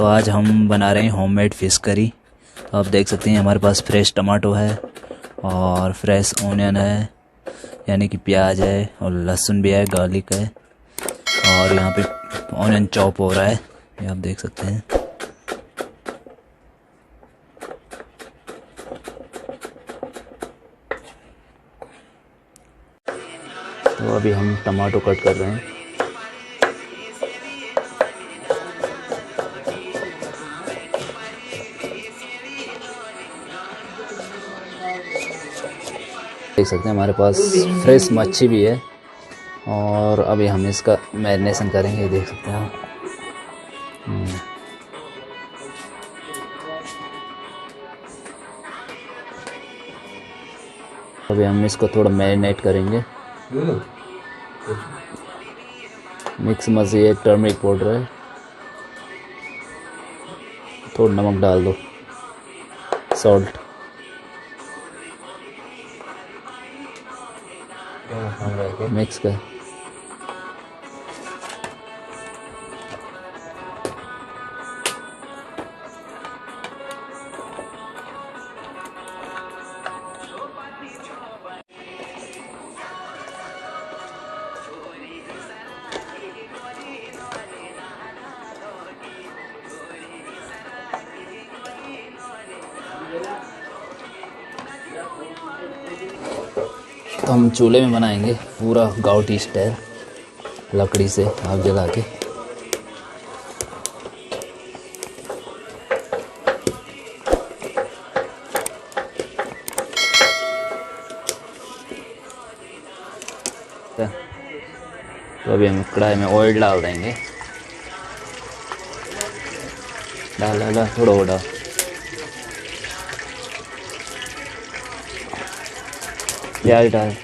तो आज हम बना रहे हैं होममेड फ़िश करी। तो आप देख सकते हैं हमारे पास फ्रेश टमाटो है और फ्रेश ऑनियन है, यानी कि प्याज है, और लहसुन भी है, गार्लिक है, और यहाँ पे ऑनियन चॉप हो रहा है, ये आप देख सकते हैं। तो अभी हम टमाटो कट कर रहे हैं। देख सकते हैं हमारे पास फ्रेश मच्छी भी है और अभी हम इसका मैरिनेशन करेंगे, देख सकते हैं आप। अभी हम इसको थोड़ा मैरिनेट करेंगे। मिक्स मछली है, टर्मरिक पाउडर है, थोड़ा नमक डाल दो, सॉल्ट, मिक्स कर। तो हम चूल्हे में बनाएंगे पूरा गाँव स्टाइल, लकड़ी से आग जला के। तो अभी हम कढ़ाई में ऑयल डाल देंगे। डाल थोड़ा और डाल। प्याज डाल,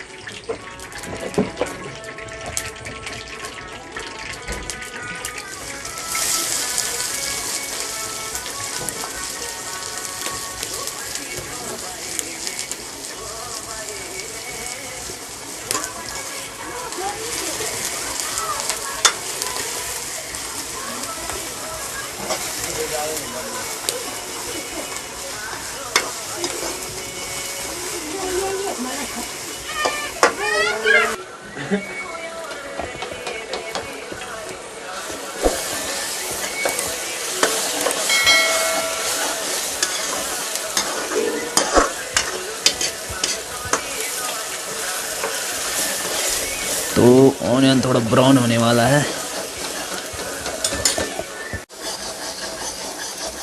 तो ऑनियन थोड़ा ब्राउन होने वाला है।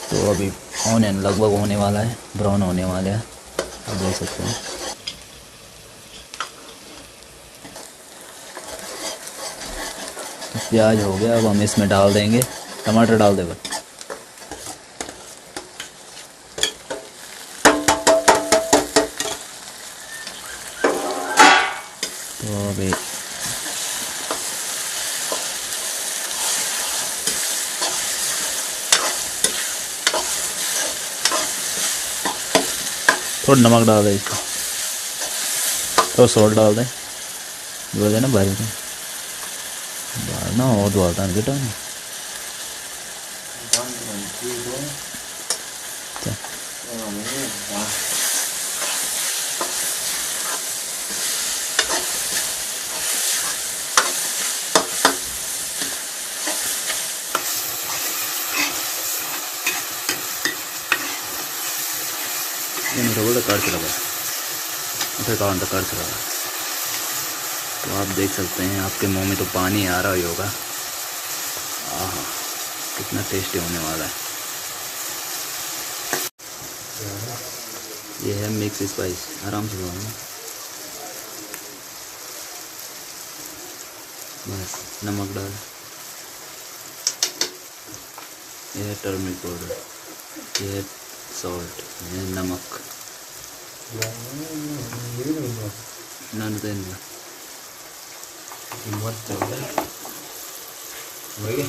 तो अभी ऑनियन लगभग होने वाला है, ब्राउन होने वाला है, आप देख सकते हैं। तो प्याज हो गया, अब हम इसमें डाल देंगे, टमाटर डाल देंगे। तो अभी थोड़ा नमक डाल दें, इसको थोड़ा सॉल्ट डाल दें, बोल ना भर दें, डालना और डालता है बेटा। तो आप देख सकते हैं, आपके मुंह में तो पानी आ रहा ही होगा। आहा, कितना टेस्टी होने वाला है। ये है मिक्स स्पाइस, आराम से बनाना। बस नमक डाल, ये है टर्मरिक पाउडर, ये है सॉल्ट, ये है नमक, नन देना मत चल वही।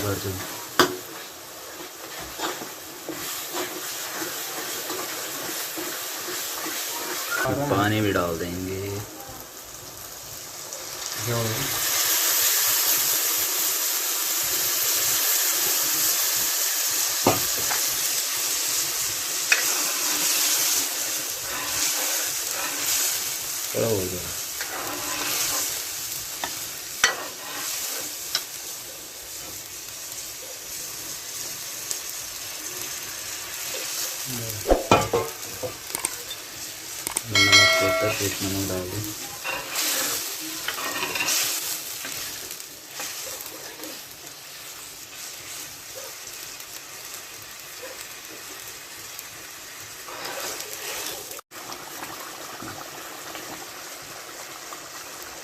भर दूँ। पानी भी डाल देंगे। बड़ा हो गया। नमक होता है तो नमक डाल दें।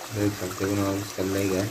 देख सकते हो ना, चल रही है।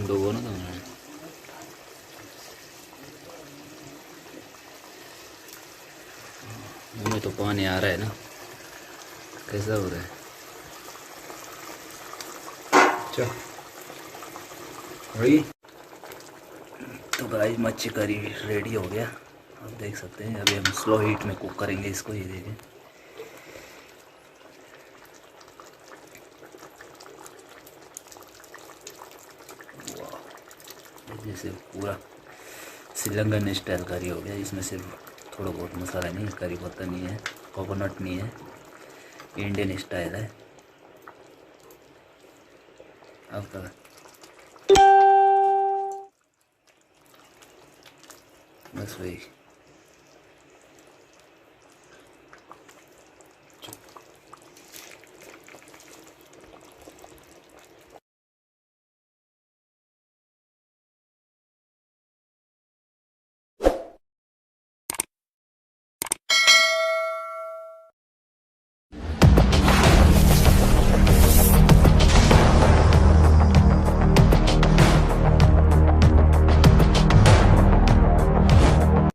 डुबो ना तुम्हें। मुँह तो पानी आ रहा है ना, कैसा हो रहा है? चल भाई। तो गाइस मच्छी करी रेडी हो गया, आप देख सकते हैं। अभी हम स्लो हीट में कुक करेंगे इसको, ये देखें। जैसे पूरा श्रीलंकन स्टाइल करी हो गया। इसमें सिर्फ थोड़ा बहुत मसाला नहीं, करी पत्ता नहीं है, कोकोनट नहीं है, इंडियन स्टाइल है। आपका बस वही।